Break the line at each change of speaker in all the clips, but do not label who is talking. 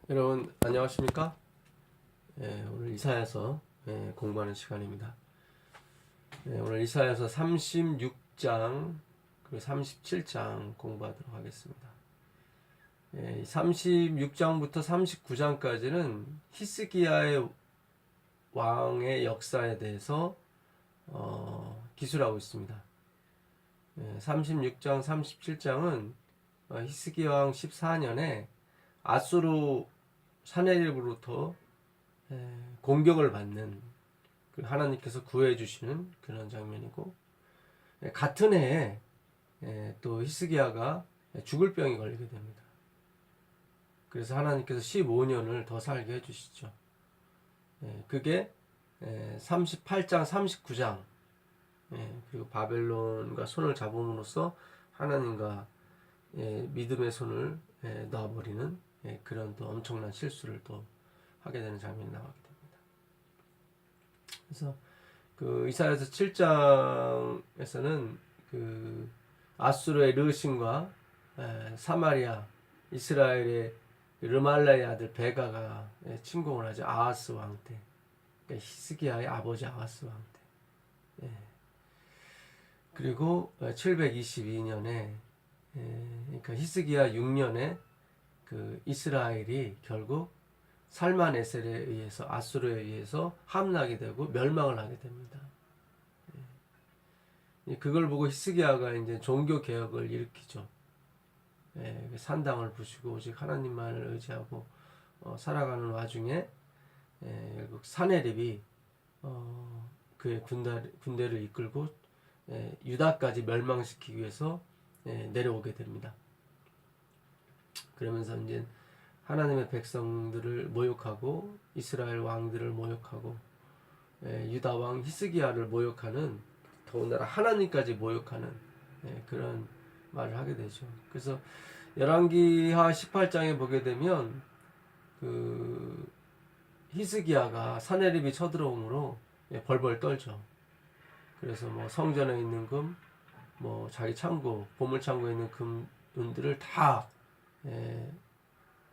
여러분 안녕하십니까? 오늘 이사야서 공부하는 시간입니다. 오늘 이사야서 36장 그리고 37장 공부하도록 하겠습니다. 36장부터 39장까지는 히스기야의 왕의 역사에 대해서 기술하고 있습니다. 36장, 37장은 히스기야 왕 14년에 아수르 사내립으로부터 공격을 받는 하나님께서 구해 주시는 그런 장면이고, 같은 해에 또 히스기야가 죽을 병이 걸리게 됩니다. 그래서 하나님께서 15년을 더 살게 해주시죠. 그게 38장 39장 그리고 바벨론과 손을 잡음으로써 하나님과 믿음의 손을 놔버리는 그런 또 엄청난 실수를 또 하게 되는 장면이 나오게 됩니다. 그래서 그 이사야서 7장에서는 그 아수르의 르신과 사마리아 이스라엘의 르말라의 아들 베가가 침공을 하죠. 아하스 왕 때, 그러니까 히스기야의 아버지 아하스 왕 때. 그리고 722년에 그러니까 히스기야 6년에 그 이스라엘이 결국 살만에셀에 의해서 아수르에 의해서 함락이 되고 멸망을 하게 됩니다. 그걸 보고 히스기야가 이제 종교 개혁을 일으키죠. 산당을 부수고 오직 하나님만을 의지하고 살아가는 와중에 결국 사네립이 그의 군대를 이끌고 유다까지 멸망시키기 위해서 내려오게 됩니다. 그러면서 이제 하나님의 백성들을 모욕하고 이스라엘 왕들을 모욕하고 유다 왕 히스기야를 모욕하는, 더군다나 하나님까지 모욕하는 그런 말을 하게 되죠. 그래서 열왕기하 18장에 보게 되면 그 히스기야가 사네립이 쳐들어오므로 벌벌 떨죠. 그래서 뭐 성전에 있는 금, 뭐 자기 창고, 보물 창고에 있는 금들을 다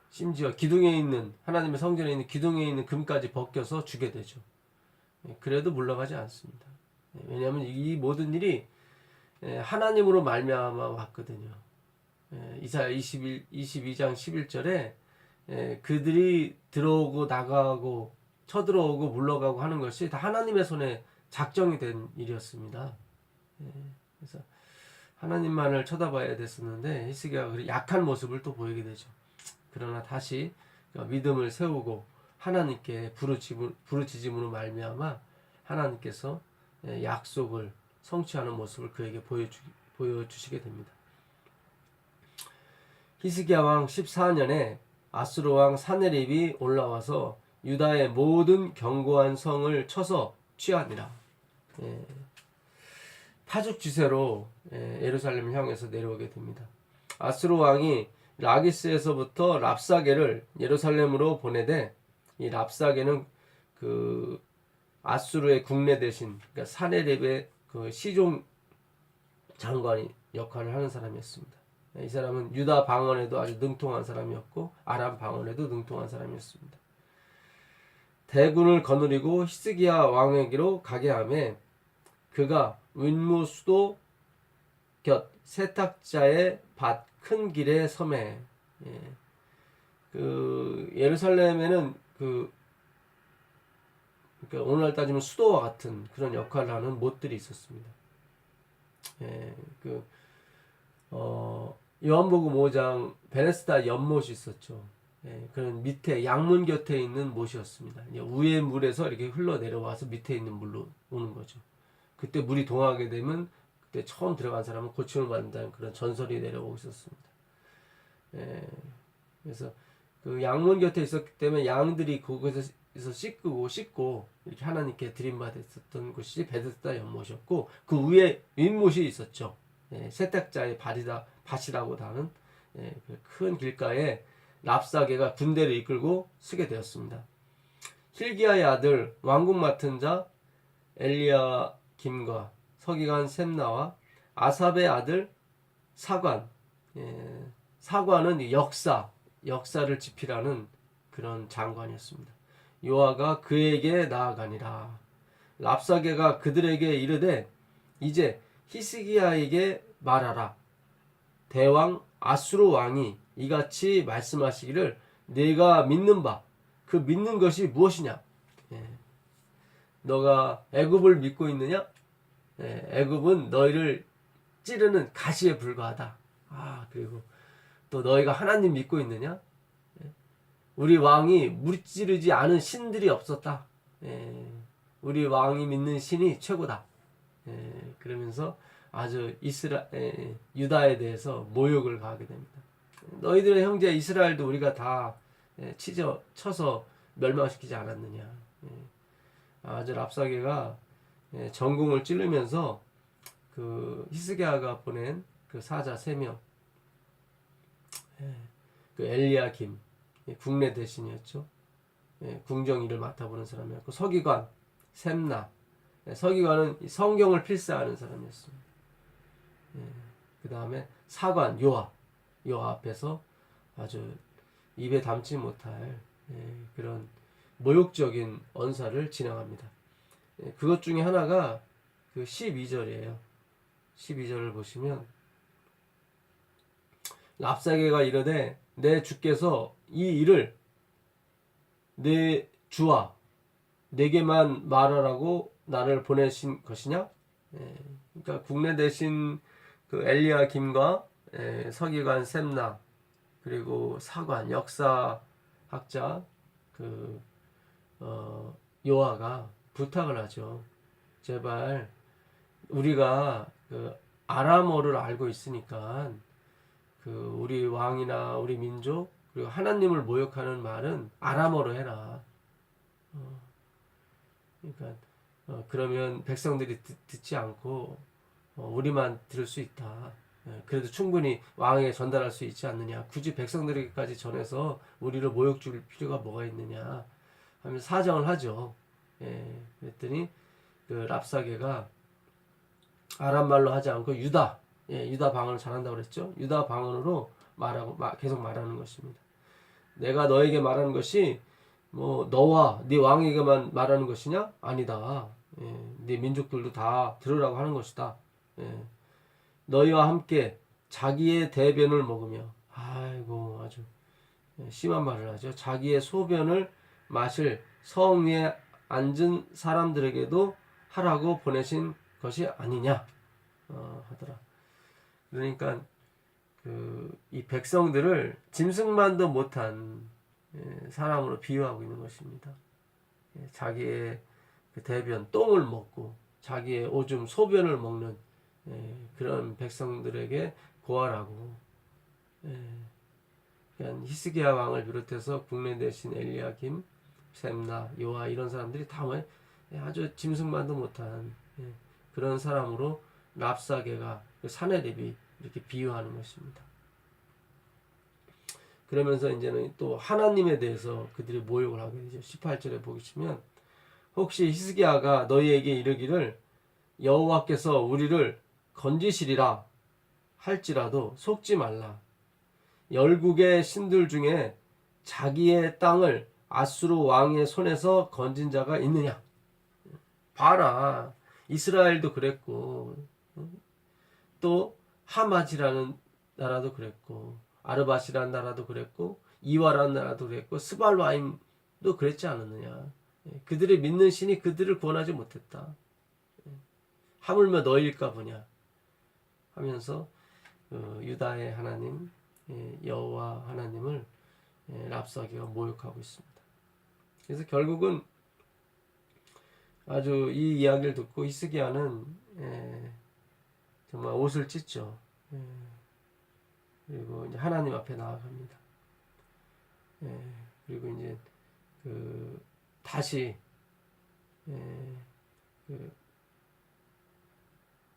심지어 기둥에 있는, 하나님의 성전에 있는 기둥에 있는 금까지 벗겨서 주게 되죠. 그래도 물러가지 않습니다. 왜냐하면 이 모든 일이 하나님으로 말미암아 왔거든요. 이사야 22장 11절에 그들이 들어오고 나가고 쳐들어오고 물러가고 하는 것이 다 하나님의 손에 작정이 된 일이었습니다. 그래서 하나님만을 쳐다봐야 됐었는데 히스기야가 약한 모습을 또 보이게 되죠. 그러나 다시 믿음을 세우고 하나님께 부르짖음으로 말미암아 하나님께서 약속을 성취하는 모습을 그에게 보여주시게 됩니다. 히스기야 왕 14년에 아수르 왕 사네립이 올라와서 유다의 모든 견고한 성을 쳐서 취하니라. 파죽지세로 예루살렘을 향해서 내려오게 됩니다. 아수르 왕이 라기스에서부터 랍사게를 예루살렘으로 보내되, 이 랍사게는 그 아수르의 국내 대신, 그러니까 사네립의 그 시종 장관이 역할을 하는 사람이었습니다. 이 사람은 유다 방언에도 아주 능통한 사람이었고 아람 방언에도 능통한 사람이었습니다. 대군을 거느리고 히스기야 왕에게로 가게 하매 그가 윈무 수도 곁 세탁자의 밭 큰 길에 섬에, 그 예루살렘에는 그러니까 오늘날 따지면 수도와 같은 그런 역할을 하는 못들이 있었습니다. 요한복음 5장 베네스다 연못이 있었죠. 그런 밑에 양문 곁에 있는 못이었습니다. 위의 물에서 이렇게 흘러 내려와서 밑에 있는 물로 오는 거죠. 그때 물이 동하게 되면 그때 처음 들어간 사람은 고침을 받는다는 그런 전설이 내려오고 있었습니다. 그래서 그 양문 곁에 있었기 때문에 양들이 그곳에서 씻고 이렇게 하나님께 드림받았었던 곳이 베데스다 연못이었고, 그 위에 윗못이 있었죠. 세탁자의 밭이라고 하는 큰 길가에 랍사게가 군대를 이끌고 서게 되었습니다. 힐기야의 아들 왕궁 맡은 자 엘리야김과 서기관 셈나와 아삽의 아들 사관, 사관은 역사, 역사를 지피라는 그런 장관이었습니다. 요아가 그에게 나아가니라. 랍사게가 그들에게 이르되 이제 히스기야에게 말하라. 대왕 아수르 왕이 이같이 말씀하시기를 내가 믿는 바 그 믿는 것이 무엇이냐? 너가 애굽을 믿고 있느냐? 애굽은 너희를 찌르는 가시에 불과하다. 그리고 또 너희가 하나님 믿고 있느냐? 우리 왕이 무찌르지 않은 신들이 없었다. 우리 왕이 믿는 신이 최고다. 그러면서 아주 유다에 대해서 모욕을 가하게 됩니다. 너희들의 형제 이스라엘도 우리가 다 쳐서 멸망시키지 않았느냐. 아주 랍사게가 전궁을 찌르면서 그 히스기야가 보낸 그 사자 3명, 그 엘리야김 국내 대신이었죠. 궁정 일을 맡아보는 사람이었고, 서기관 셈나, 서기관은 성경을 필사하는 사람이었습니다. 그 다음에 사관 요아 앞에서 아주 입에 담지 못할 그런 모욕적인 언사를 진행합니다. 그것 중에 하나가 그 12절이에요. 12절을 보시면 랍사게가 이르되 내 주께서 이 일을 내 주와 내게만 말하라고 나를 보내신 것이냐? 그러니까 국내 대신 그 엘리야김과 서기관 셈나 그리고 사관 역사학자 그 요아가 부탁을 하죠. 제발 우리가 그 아람어를 알고 있으니까 그 우리 왕이나 우리 민족 그리고 하나님을 모욕하는 말은 아람어로 해라. 그러니까 그러면 백성들이 듣지 않고 우리만 들을 수 있다. 그래도 충분히 왕에게 전달할 수 있지 않느냐. 굳이 백성들에게까지 전해서 우리를 모욕 줄 필요가 뭐가 있느냐 하면서 사정을 하죠. 그랬더니 그 랍사게가 아람 말로 하지 않고 유다 방언을 잘한다고 그랬죠. 유다 방언으로 계속 말하는 것입니다. 내가 너에게 말하는 것이 뭐 너와 네 왕에게만 말하는 것이냐? 아니다. 네 민족들도 다 들으라고 하는 것이다. 너희와 함께 자기의 대변을 먹으며 아이고 아주 심한 말을 하죠. 자기의 소변을 마실 성 위에 앉은 사람들에게도 하라고 보내신 것이 아니냐 하더라. 그러니까 이 백성들을 짐승만도 못한 사람으로 비유하고 있는 것입니다. 자기의 그 대변 똥을 먹고 자기의 오줌 소변을 먹는 그런 백성들에게 고하라고. 그러니까 히스기야 왕을 비롯해서 국내 대신 엘리야김, 셈나, 요아 이런 사람들이 다 아주 짐승만도 못한 그런 사람으로 랍사게가 사내립이 이렇게 비유하는 것입니다. 그러면서 이제는 또 하나님에 대해서 그들이 모욕을 하게 되죠. 18절에 보시면 혹시 히스기야가 너희에게 이르기를 여호와께서 우리를 건지시리라 할지라도 속지 말라. 열국의 신들 중에 자기의 땅을 아수르 왕의 손에서 건진 자가 있느냐? 봐라. 이스라엘도 그랬고 또 하마지라는 나라도 그랬고 아르바시라는 나라도 그랬고 이와라는 나라도 그랬고 스발와임도 그랬지 않았느냐. 그들이 믿는 신이 그들을 구원하지 못했다. 하물며 너희일까 보냐 하면서 유다의 하나님 여호와 하나님을 랍사게가 모욕하고 있습니다. 그래서 결국은 아주 이 이야기를 듣고 히스기야는 정말 옷을 찢죠. 그리고 이제 하나님 앞에 나아갑니다. 그리고 이제 다시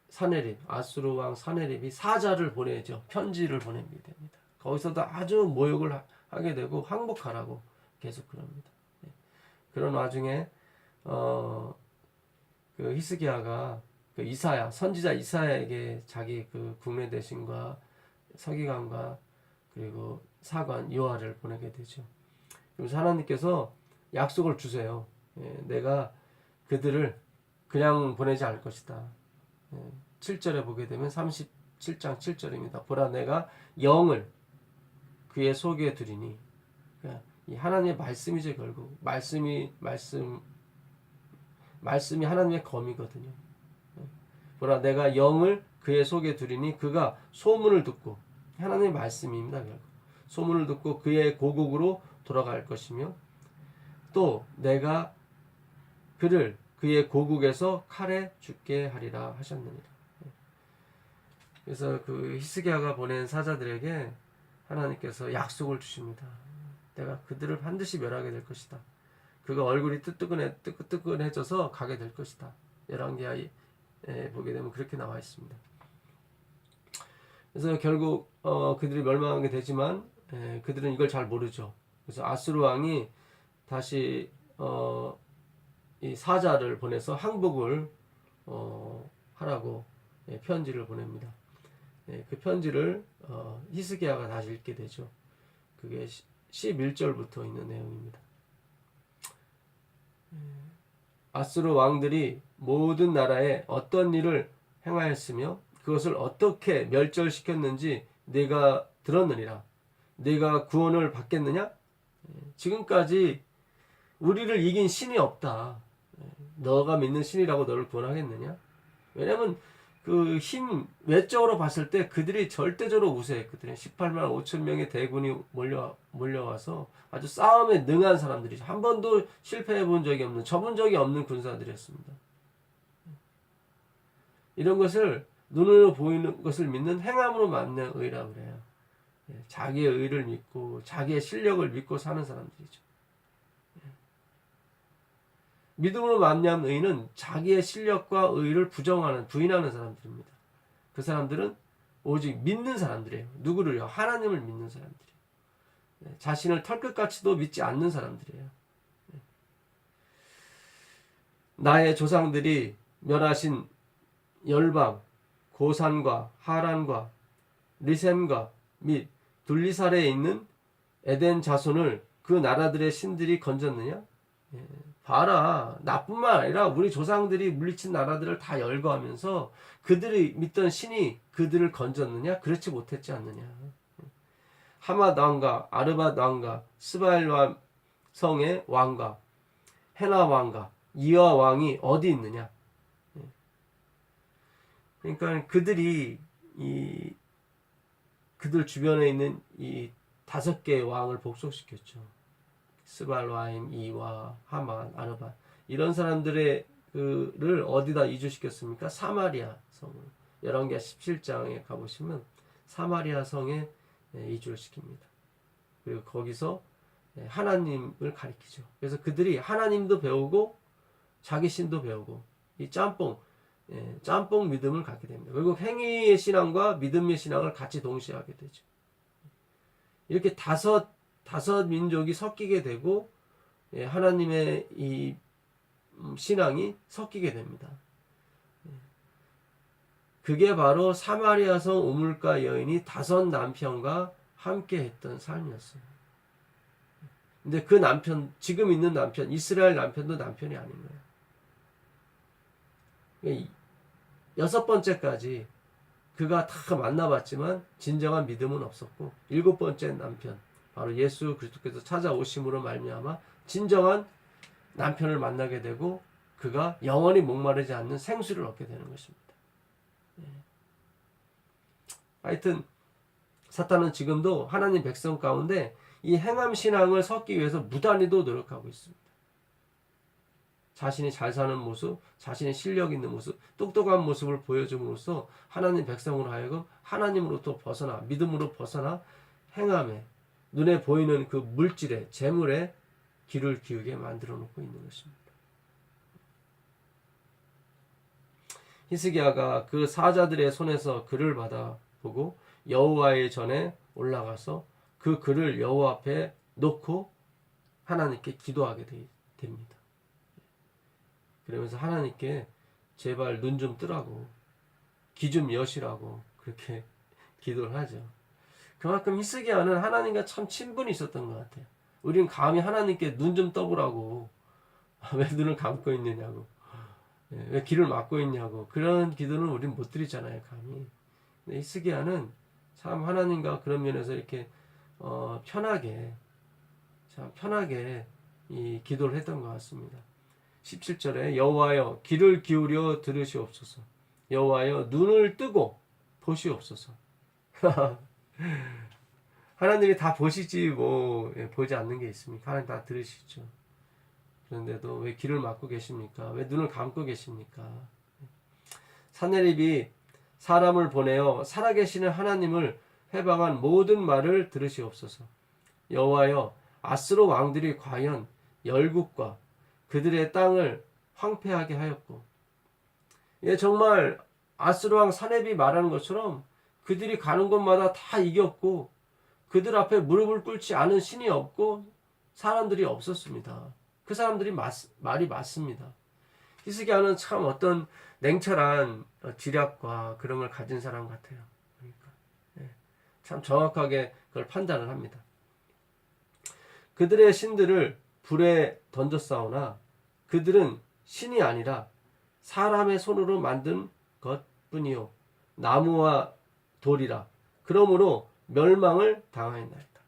사네립 아수르 왕 사네립이 사자를 보내죠. 편지를 보내게 됩니다. 거기서도 아주 모욕을 하게 되고 항복하라고 계속 그럽니다. 그런 와중에 그 히스기야가 그 이사야 선지자 이사야에게 자기 그 국내 대신과 서기관과 그리고 사관 요하를 보내게 되죠. 그래서 하나님께서 약속을 주세요. 내가 그들을 그냥 보내지 않을 것이다. 7절에 보게 되면 37장 7절입니다. 보라 내가 영을 그의 속에 두리니. 그러니까 이 하나님의 말씀이죠. 결국 말씀이 하나님의 검이거든요. 보라 내가 영을 그의 속에 두리니 그가 소문을 듣고, 하나님의 말씀입니다. 결국 소문을 듣고 그의 고국으로 돌아갈 것이며, 또 내가 그를 그의 고국에서 칼에 죽게 하리라 하셨느니라. 그래서 그 히스기야가 보낸 사자들에게 하나님께서 약속을 주십니다. 내가 그들을 반드시 멸하게 될 것이다. 그가 얼굴이 뜨끈해져서 가게 될 것이다. 열왕기하에 보게 되면 그렇게 나와 있습니다. 그래서 결국 그들이 멸망하게 되지만 그들은 이걸 잘 모르죠. 그래서 아수르 왕이 다시 이 사자를 보내서 항복을 하라고 편지를 보냅니다. 그 편지를 히스기야가 다시 읽게 되죠. 그게 11절부터 있는 내용입니다. 아수르 왕들이 모든 나라에 어떤 일을 행하였으며 그것을 어떻게 멸절시켰는지 네가 들었느니라. 네가 구원을 받겠느냐? 지금까지 우리를 이긴 신이 없다. 너가 믿는 신이라고 너를 구원하겠느냐? 왜냐하면 그 힘 외적으로 봤을 때 그들이 절대적으로 우세했거든요. 18만 5천 명의 대군이 몰려와서 아주 싸움에 능한 사람들이죠. 한 번도 실패해 본 적이 없는, 접은 적이 없는 군사들이었습니다. 이런 것을 눈으로 보이는 것을 믿는 행함으로 만난 의라고 그래요. 자기의 의를 믿고 자기의 실력을 믿고 사는 사람들이죠. 믿음으로 말미암은 의는 자기의 실력과 의를 부인하는 사람들입니다. 그 사람들은 오직 믿는 사람들이에요. 누구를요? 하나님을 믿는 사람들이에요. 자신을 털끝같이도 믿지 않는 사람들이에요. 나의 조상들이 멸하신 열방, 고산과 하란과 리셈과 및 둘리살에 있는 에덴 자손을 그 나라들의 신들이 건졌느냐? 봐라, 나뿐만 아니라 우리 조상들이 물리친 나라들을 다 열거하면서 그들이 믿던 신이 그들을 건졌느냐? 그렇지 못했지 않느냐? 하맛 왕과 아르밧 왕과 스바엘 성의 왕과 헤나 왕과 이와 왕이 어디 있느냐? 그러니까 그들이 그들 주변에 있는 이 5개의 왕을 복속시켰죠. 스발와임, 이와, 하만, 아르밧 이런 사람들의 그를 어디다 이주시켰습니까? 사마리아 성을. 열왕기하 17장에 가보시면 사마리아 성에 이주를 시킵니다. 그리고 거기서 하나님을 가리키죠. 그래서 그들이 하나님도 배우고 자기 신도 배우고 이 짬뽕 믿음을 갖게 됩니다. 그리고 행위의 신앙과 믿음의 신앙을 같이 동시에 하게 되죠. 이렇게 다섯 민족이 섞이게 되고 하나님의 이 신앙이 섞이게 됩니다. 그게 바로 사마리아성 우물가 여인이 5 남편과 함께 했던 삶이었어요. 근데 그 남편, 지금 있는 남편, 이스라엘 남편도 남편이 아닌 거예요. 6번째까지 그가 다 만나봤지만 진정한 믿음은 없었고 7번째 남편, 바로 예수 그리스도께서 찾아오심으로 말미암아 진정한 남편을 만나게 되고 그가 영원히 목마르지 않는 생수를 얻게 되는 것입니다. 하여튼 사탄은 지금도 하나님 백성 가운데 이 행함 신앙을 섞기 위해서 무단히도 노력하고 있습니다. 자신이 잘 사는 모습, 자신의 실력 있는 모습, 똑똑한 모습을 보여줌으로써 하나님 백성으로 하여금 하나님으로부터 벗어나, 믿음으로 벗어나 행함에, 눈에 보이는 그 물질에, 재물에 귀를 기울게 만들어 놓고 있는 것입니다. 히스기야가 그 사자들의 손에서 글을 받아 보고 여호와의 전에 올라가서 그 글을 여호와 앞에 놓고 하나님께 기도하게 됩니다. 그러면서 하나님께 제발 눈 좀 뜨라고, 귀 좀 여시라고 그렇게 기도를 하죠. 그만큼 히스기야는 하나님과 참 친분이 있었던 것 같아요. 우리는 감히 하나님께 눈 좀 떠보라고 왜 눈을 감고 있느냐고 왜 귀를 막고 있냐고 그런 기도는 우리는 못 드리잖아요. 감히. 근데 히스기야는 참 하나님과 그런 면에서 이렇게 편하게 참 편하게 이 기도를 했던 것 같습니다. 17절에 여호와여 귀를 기울여 들으시옵소서. 여호와여 눈을 뜨고 보시옵소서. 하나님이 다 보시지 뭐 보지 않는 게 있습니까? 하나님 다 들으시죠. 그런데도 왜 귀를 막고 계십니까? 왜 눈을 감고 계십니까? 산헤립이 사람을 보내어 살아계시는 하나님을 회방한 모든 말을 들으시옵소서. 여호와여 아스로 왕들이 과연 열국과 그들의 땅을 황폐하게 하였고 정말 아스로 왕 산헤립이 말하는 것처럼 그들이 가는 곳마다 다 이겼고 그들 앞에 무릎을 꿇지 않은 신이 없고 사람들이 없었습니다. 그 사람들이 말이 맞습니다. 히스기야는 참 어떤 냉철한 지략과 그런 걸 가진 사람 같아요. 그러니까 참 정확하게 그걸 판단을 합니다. 그들의 신들을 불에 던졌사오나 그들은 신이 아니라 사람의 손으로 만든 것뿐이요 나무와 돌이라 그러므로 멸망을 당하였나이다.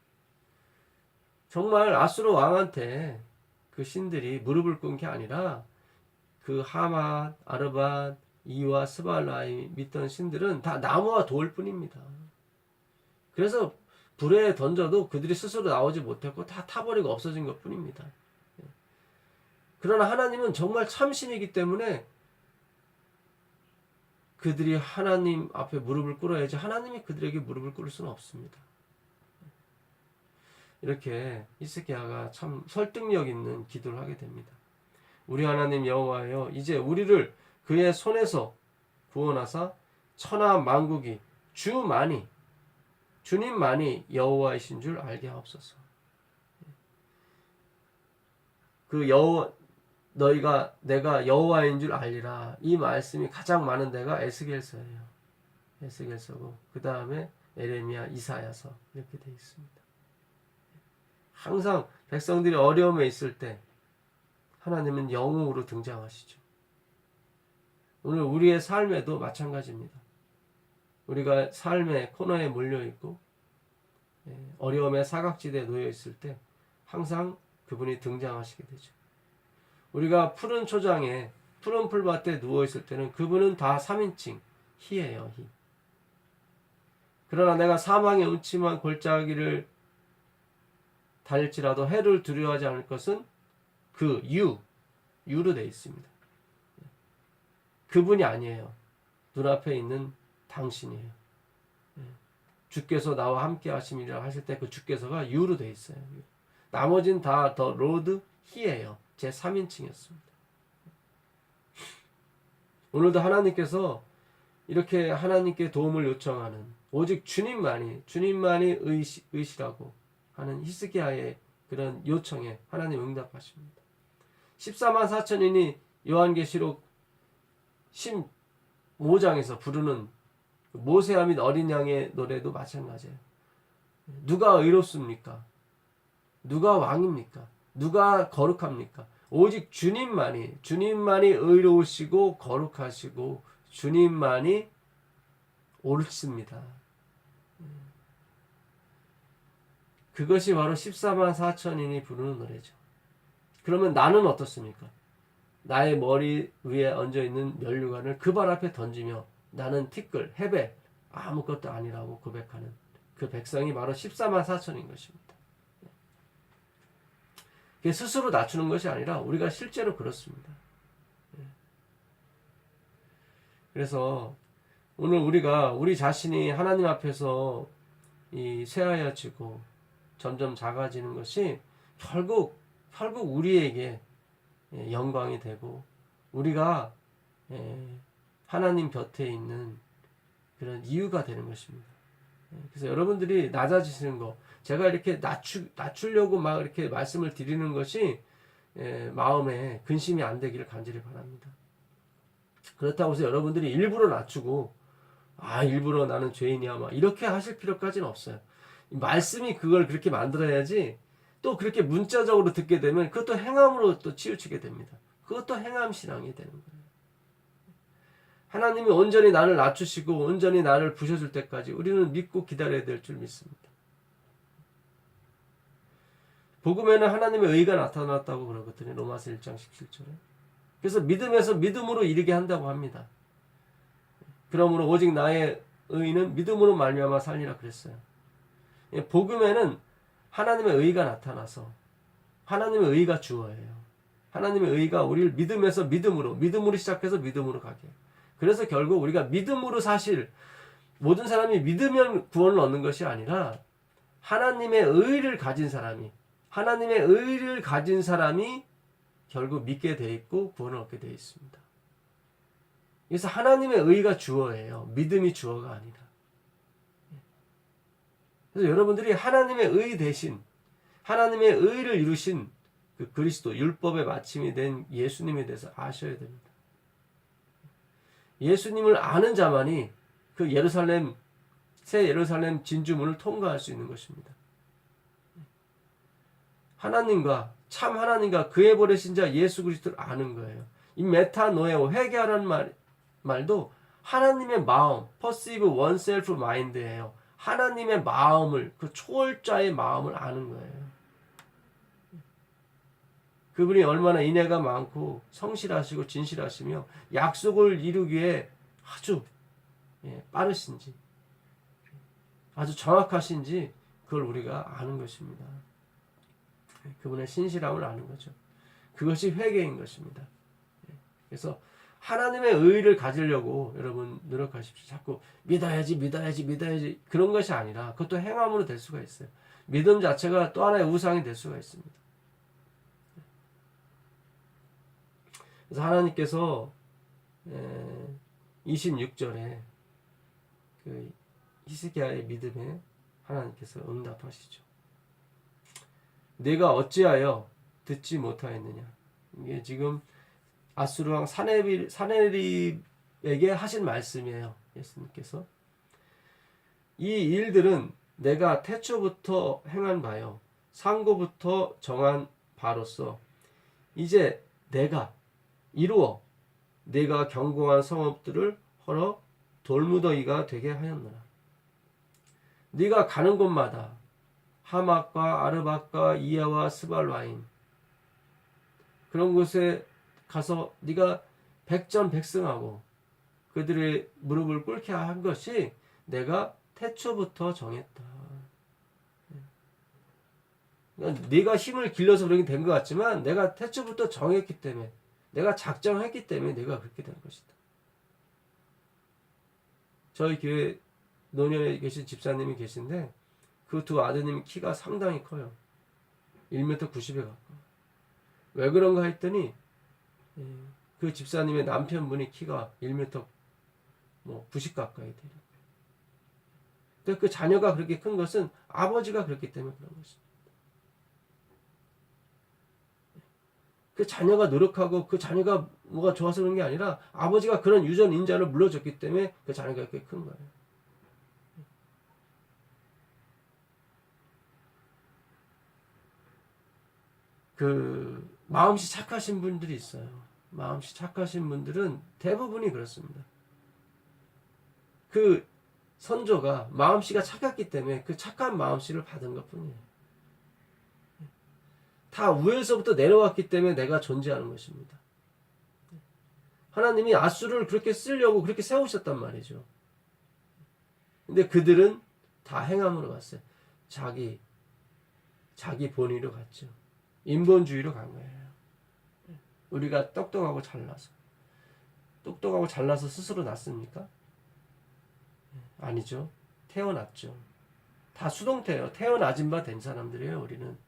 정말 아수르 왕한테 그 신들이 무릎을 꿇은 게 아니라 그 하맛, 아르밧, 이와 스발라이 믿던 신들은 다 나무와 돌뿐입니다. 그래서 불에 던져도 그들이 스스로 나오지 못했고 다 타버리고 없어진 것 뿐입니다. 그러나 하나님은 정말 참신이기 때문에 그들이 하나님 앞에 무릎을 꿇어야지 하나님이 그들에게 무릎을 꿇을 수는 없습니다. 이렇게 히스기야가 참 설득력 있는 기도를 하게 됩니다. 우리 하나님 여호와여 이제 우리를 그의 손에서 구원하사 천하 만국이 주님만이 여호와이신 줄 알게 하옵소서. 내가 여호와인 줄 알리라. 이 말씀이 가장 많은 데가 에스겔서예요. 에스겔서고 그 다음에 에레미야, 이사야서 이렇게 되어 있습니다. 항상 백성들이 어려움에 있을 때 하나님은 영웅으로 등장하시죠. 오늘 우리의 삶에도 마찬가지입니다. 우리가 삶의 코너에 몰려있고 어려움의 사각지대에 놓여있을 때 항상 그분이 등장하시게 되죠. 우리가 푸른 초장에 푸른 풀밭에 누워있을 때는 그분은 다 3인칭 희예요. 희. 그러나 내가 사망의 음침한 골짜기를 달릴지라도 해를 두려워하지 않을 것은 그 유로 되어 있습니다. 그분이 아니에요. 눈앞에 있는 당신이에요. 주께서 나와 함께 하심이라 하실 때 그 주께서가 유로 되어 있어요. 나머지는 다 더 로드 히예요. 제 3인칭이었습니다. 오늘도 하나님께서 이렇게 하나님께 도움을 요청하는 오직 주님만이 의시라고 하는 히스기야의 그런 요청에 하나님 응답하십니다. 14만 4천인이 요한계시록 15장에서 부르는 모세와 및 어린 양의 노래도 마찬가지예요. 누가 의롭습니까? 누가 왕입니까? 누가 거룩합니까? 오직 주님만이 의로우시고 거룩하시고 주님만이 옳습니다. 그것이 바로 14만 4천인이 부르는 노래죠. 그러면 나는 어떻습니까? 나의 머리 위에 얹어있는 면류관을 그 발 앞에 던지며 나는 티끌, 헤베 아무것도 아니라고 고백하는 그 백성이 바로 14만 4천인 것입니다. 그게 스스로 낮추는 것이 아니라 우리가 실제로 그렇습니다. 그래서 오늘 우리가 우리 자신이 하나님 앞에서 이 쇠하여지고 점점 작아지는 것이 결국 우리에게 영광이 되고 우리가 하나님 곁에 있는 그런 이유가 되는 것입니다. 그래서 여러분들이 낮아지시는 거 제가 이렇게 낮추려고 막 이렇게 말씀을 드리는 것이 마음에 근심이 안 되기를 간절히 바랍니다. 그렇다고 해서 여러분들이 일부러 낮추고 일부러 나는 죄인이야 막 이렇게 하실 필요까지는 없어요. 말씀이 그걸 그렇게 만들어야지. 또 그렇게 문자적으로 듣게 되면 그것도 행함으로 또 치우치게 됩니다. 그것도 행함 신앙이 되는 거예요. 하나님이 온전히 나를 낮추시고 온전히 나를 부셔줄 때까지 우리는 믿고 기다려야 될 줄 믿습니다. 복음에는 하나님의 의가 나타났다고 그러거든요. 로마서 1장 17절에. 그래서 믿음에서 믿음으로 이르게 한다고 합니다. 그러므로 오직 나의 의는 믿음으로 말미암아 살리라 그랬어요. 복음에는 하나님의 의가 나타나서 하나님의 의가 주어예요. 하나님의 의가 우리를 믿음에서 믿음으로 시작해서 믿음으로 가게. 그래서 결국 우리가 믿음으로 사실 모든 사람이 믿으면 구원을 얻는 것이 아니라 하나님의 의를 가진 사람이 결국 믿게 돼 있고 구원을 얻게 돼 있습니다. 그래서 하나님의 의가 주어예요. 믿음이 주어가 아니라. 그래서 여러분들이 하나님의 의 대신 하나님의 의를 이루신 그 그리스도 율법의 마침이 된 예수님에 대해서 아셔야 됩니다. 예수님을 아는 자만이 그 새 예루살렘 진주문을 통과할 수 있는 것입니다. 참 하나님과 그의 보내신 자 예수 그리스도를 아는 거예요. 이 메타노에오, 회개하라는 말도 하나님의 마음, perceive oneself mind예요. 하나님의 마음을, 그 초월자의 마음을 아는 거예요. 그분이 얼마나 인애가 많고 성실하시고 진실하시며 약속을 이루기에 아주 빠르신지, 아주 정확하신지 그걸 우리가 아는 것입니다. 그분의 신실함을 아는 거죠. 그것이 회개인 것입니다. 그래서 하나님의 의를 가지려고 여러분 노력하십시오. 자꾸 믿어야지 그런 것이 아니라 그것도 행함으로 될 수가 있어요. 믿음 자체가 또 하나의 우상이 될 수가 있습니다. 그래서 하나님께서 26절에 그 히스기야의 믿음에 하나님께서 응답하시죠. 내가 어찌하여 듣지 못하였느냐. 이게 지금 아수르 왕 사네립에게 하신 말씀이에요. 예수님께서. 이 일들은 내가 태초부터 행한 바요. 상고부터 정한 바로서 이제 내가 이루어 내가 경공한 성읍들을 헐어 돌무더기가 되게 하였노라. 네가 가는 곳마다 하맛과 아르밧과 이야와 스발와임 그런 곳에 가서 네가 백전백승하고 그들의 무릎을 꿇게 한 것이 내가 태초부터 정했다. 그러니까 네가 힘을 길러서 그렇게 된 것 같지만 내가 태초부터 정했기 때문에, 내가 작정했기 때문에 내가 그렇게 된 것이다. 저희 교회 노년에 계신 집사님이 계신데 그 두 아드님 키가 상당히 커요. 1m 90에 가까워. 왜 그런가 했더니 그 집사님의 남편분이 키가 1m 90 가까이 돼요. 근데 그 자녀가 그렇게 큰 것은 아버지가 그렇기 때문에 그런 것입니다. 그 자녀가 노력하고 그 자녀가 뭐가 좋아서 그런 게 아니라 아버지가 그런 유전 인자를 물려줬기 때문에 그 자녀가 그렇게 큰 거예요. 그 마음씨 착하신 분들이 있어요. 마음씨 착하신 분들은 대부분이 그렇습니다. 그 선조가 마음씨가 착했기 때문에 그 착한 마음씨를 받은 것뿐이에요. 다 위에서부터 내려왔기 때문에 내가 존재하는 것입니다. 하나님이 아수르를 그렇게 쓰려고 그렇게 세우셨단 말이죠. 근데 그들은 다 행함으로 갔어요. 자기 본의로 갔죠. 인본주의로 간 거예요. 우리가 똑똑하고 잘나서 스스로 났습니까? 아니죠. 태어났죠. 다 수동태예요. 태어나진 바 된 사람들이에요. 우리는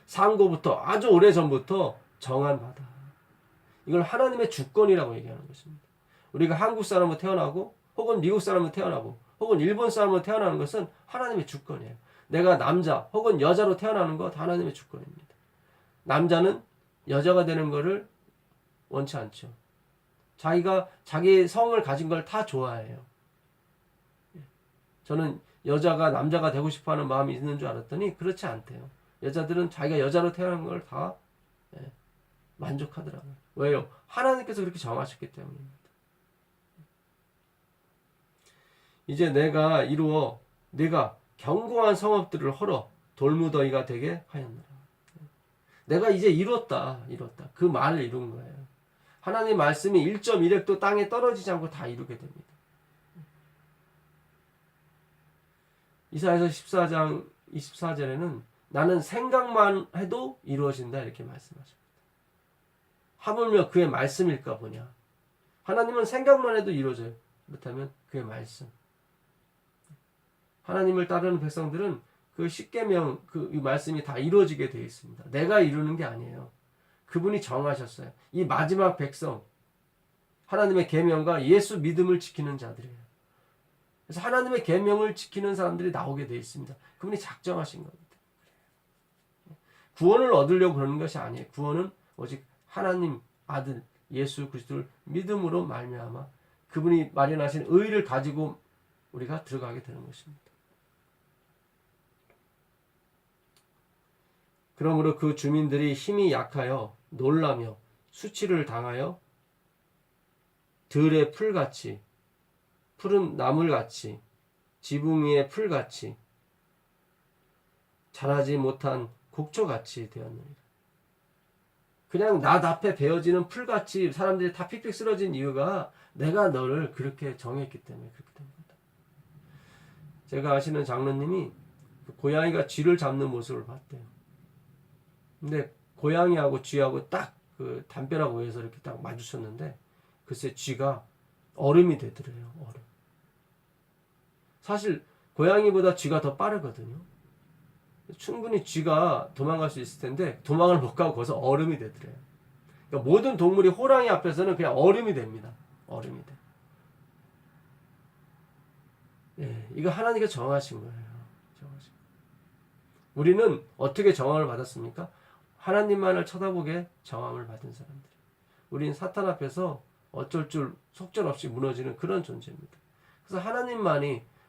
상고부터 아주 오래전부터 정한 바다. 이걸 하나님의 주권이라고 얘기하는 것입니다. 우리가 한국 사람으로 태어나고 혹은 미국 사람으로 태어나고 혹은 일본 사람으로 태어나는 것은 하나님의 주권이에요. 내가 남자 혹은 여자로 태어나는 것 하나님의 주권입니다. 남자는 여자가 되는 것을 원치 않죠. 자기 성을 가진 걸 다 좋아해요. 저는 여자가 남자가 되고 싶어하는 마음이 있는 줄 알았더니 그렇지 않대요. 여자들은 자기가 여자로 태어난 걸 다 만족하더라고요. 왜요? 하나님께서 그렇게 정하셨기 때문입니다. 이제 내가 이루어 내가 견고한 성읍들을 헐어 돌무더기가 되게 하였노라. 내가 이제 이뤘다. 그 말을 이룬 거예요. 하나님 말씀이 1.1획도 땅에 떨어지지 않고 다 이루게 됩니다. 이사야서 14장 24절에는 나는 생각만 해도 이루어진다 이렇게 말씀하십니다. 하물며 그의 말씀일까 보냐. 하나님은 생각만 해도 이루어져요. 그렇다면 그의 말씀. 하나님을 따르는 백성들은 그 십계명 이 말씀이 다 이루어지게 되어 있습니다. 내가 이루는 게 아니에요. 그분이 정하셨어요. 이 마지막 백성, 하나님의 계명과 예수 믿음을 지키는 자들이에요. 그래서 하나님의 계명을 지키는 사람들이 나오게 되어 있습니다. 그분이 작정하신 겁니다. 구원을 얻으려고 그러는 것이 아니에요. 구원은 오직 하나님 아들 예수 그리스도를 믿음으로 말미암아 그분이 마련하신 의를 가지고 우리가 들어가게 되는 것입니다. 그러므로 그 주민들이 힘이 약하여 놀라며 수치를 당하여 들의 풀같이 푸른 나물같이 지붕 위의 풀같이 자라지 못한 곡초같이 되었느니라. 그냥 낫 앞에 베어지는 풀같이 사람들이 다 픽픽 쓰러진 이유가 내가 너를 그렇게 정했기 때문에 그렇게 된 거다. 제가 아시는 장로님이 고양이가 쥐를 잡는 모습을 봤대요. 근데 고양이하고 쥐하고 딱 그 담벼락 위에서 이렇게 딱 마주쳤는데 글쎄 쥐가 얼음이 되더래요. 얼음. 사실 고양이보다 쥐가 더 빠르거든요. 충분히 쥐가 도망갈 수 있을 텐데 도망을 못 가고 거기서 얼음이 되더래요. 그러니까 모든 동물이 호랑이 앞에서는 그냥 얼음이 됩니다. 얼음이 돼. 예, 이거 하나님께서 정하신 거예요. 정하신 거예요. 우리는 어떻게 정함을 받았습니까? 하나님만을 쳐다보게 정함을 받은 사람들. 우린 사탄 앞에서 어쩔 줄 속절없이 무너지는 그런 존재입니다. 그래서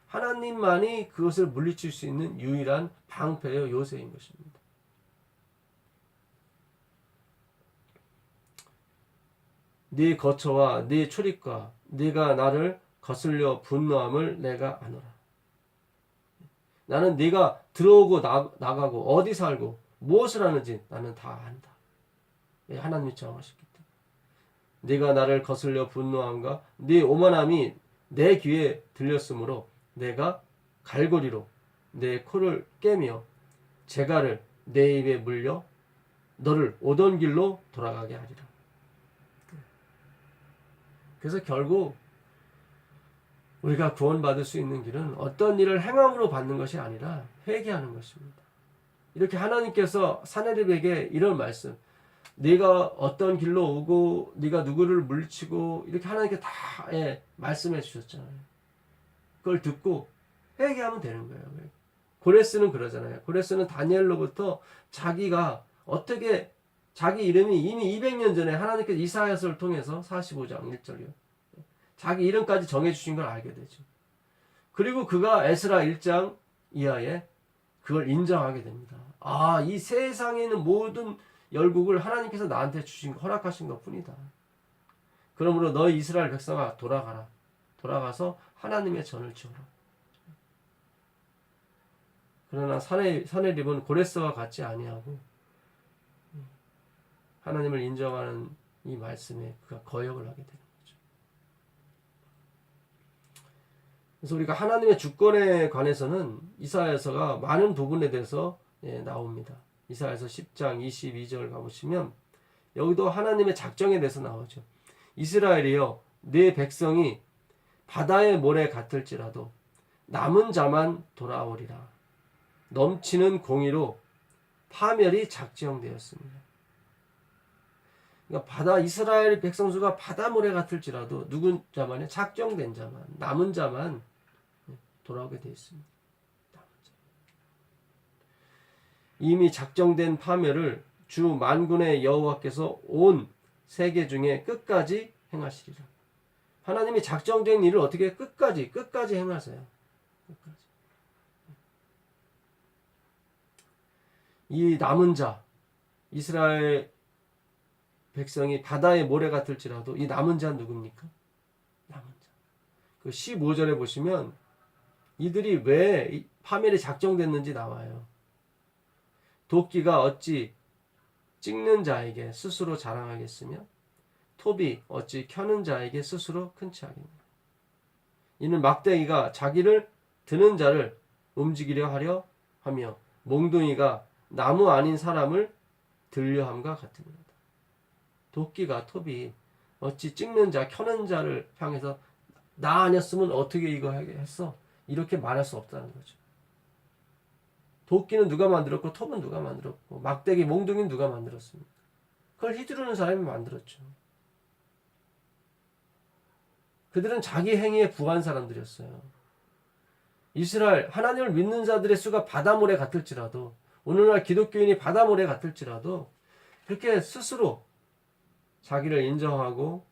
하나님만이 그것을 물리칠 수 있는 유일한 방패요 요새인 것입니다. 네 거처와 네 초립과 네가 나를 거슬려 분노함을 내가 아노라. 나는 네가 들어오고 나가고 어디 살고 무엇을 하는지 나는 다 안다. 하나님이 정하셨기 때문에. 네가 나를 거슬려 분노함과 네 오만함이 내 귀에 들렸으므로 내가 갈고리로 내 코를 깨며 재갈을 내 입에 물려 너를 오던 길로 돌아가게 하리라. 그래서 결국 우리가 구원받을 수 있는 길은 어떤 일을 행함으로 받는 것이 아니라 회개하는 것입니다. 이렇게 하나님께서 사내립에게 이런 말씀, 네가 어떤 길로 오고 네가 누구를 물리치고 이렇게 하나님께 다 말씀해 주셨잖아요. 그걸 듣고 회개하면 되는 거예요. 고레스는 그러잖아요. 고레스는 다니엘로부터 자기가 어떻게 자기 이름이 이미 200년 전에 하나님께서 이사야서를 통해서 45장 1절이요. 자기 이름까지 정해주신 걸 알게 되죠. 그리고 그가 에스라 1장 이하에 그걸 인정하게 됩니다. 아, 이 세상에 있는 모든 열국을 하나님께서 나한테 주신 허락하신 것 뿐이다. 그러므로 너희 이스라엘 백성아 돌아가라. 돌아가서 하나님의 전을 지어라. 그러나 사내립은 고레스와 같지 아니하고 하나님을 인정하는 이 말씀에 그가 거역을 하게 되는 거죠. 그래서 우리가 하나님의 주권에 관해서는 이사야서가 많은 부분에 대해서 나옵니다. 이사야서 10장 22절 가보시면 여기도 하나님의 작정에 대해서 나오죠. 이스라엘이여 네 백성이 바다의 모래 같을지라도 남은 자만 돌아오리라. 넘치는 공의로 파멸이 작정되었습니다. 그러니까 이스라엘 백성수가 바다 모래 같을지라도 누군 자만이 작정된 자만 남은 자만 돌아오게 되어 있습니다. 이미 작정된 파멸을 주 만군의 여호와께서 온 세계 중에 끝까지 행하시리라. 하나님이 작정된 일을 어떻게 끝까지 행하세요. 끝까지. 이 남은 자, 이스라엘 백성이 바다의 모래 같을지라도 이 남은 자는 누굽니까? 남은 자. 그 15절에 보시면 이들이 왜 파멸이 작정됐는지 나와요. 도끼가 어찌 찍는 자에게 스스로 자랑하겠으며 톱이 어찌 켜는 자에게 스스로 큰 체하겠냐. 이는 막대기가 자기를 드는 자를 움직이려 하려 하며 몽둥이가 나무 아닌 사람을 들려함과 같으니라. 도끼가 톱이 어찌 찍는 자 켜는 자를 향해서 나 아니었으면 어떻게 이거 했어? 이렇게 말할 수 없다는 거죠. 도끼는 누가 만들었고 톱은 누가 만들었고 막대기 몽둥이는 누가 만들었습니까? 그걸 휘두르는 사람이 만들었죠. 그들은 자기 행위에 부한 사람들이었어요. 이스라엘 하나님을 믿는 자들의 수가 바다모래 같을지라도 오늘날 기독교인이 바다모래 같을지라도 그렇게 스스로 자기를 인정하고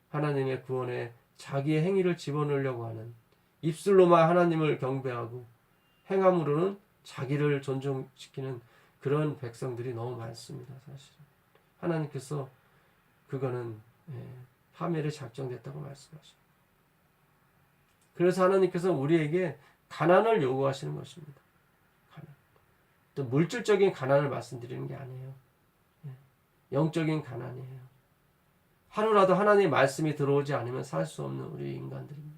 하나님의 구원에 자기의 행위를 집어넣으려고 하는 입술로만 하나님을 경배하고 행함으로는 자기를 존중시키는 그런 백성들이 너무 많습니다. 사실은 하나님께서 그거는 파멸이 작정됐다고 말씀하십니다. 그래서 하나님께서 우리에게 가난을 요구하시는 것입니다. 가난. 또 물질적인 가난을 말씀드리는 게 아니에요. 영적인 가난이에요. 하루라도 하나님의 말씀이 들어오지 않으면 살 수 없는 우리 인간들입니다.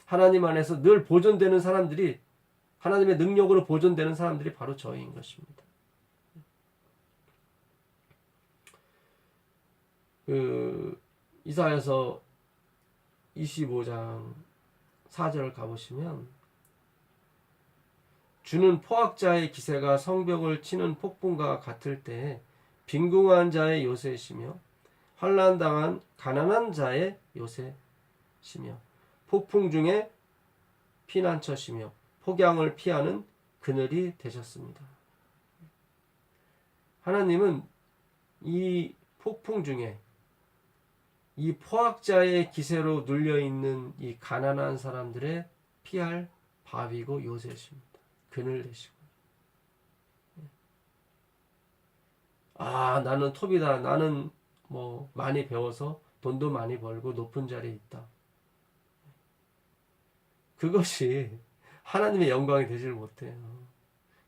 하나님 안에서 늘 보존되는 사람들이 하나님의 능력으로 보존되는 사람들이 바로 저희인 것입니다. 이사야서 25장 4절을 가보시면 주는 포악자의 기세가 성벽을 치는 폭풍과 같을 때에 빈궁한 자의 요새시며 환난당한 가난한 자의 요새시며 폭풍 중에 피난처시며 폭양을 피하는 그늘이 되셨습니다. 하나님은 이 폭풍 중에 이 포악자의 기세로 눌려있는 이 가난한 사람들의 피할 바위고 요새십니다. 그늘 되시고. 아, 나는 톱이다. 나는 뭐 많이 배워서 돈도 많이 벌고 높은 자리에 있다. 그것이 하나님의 영광이 되질 못해요.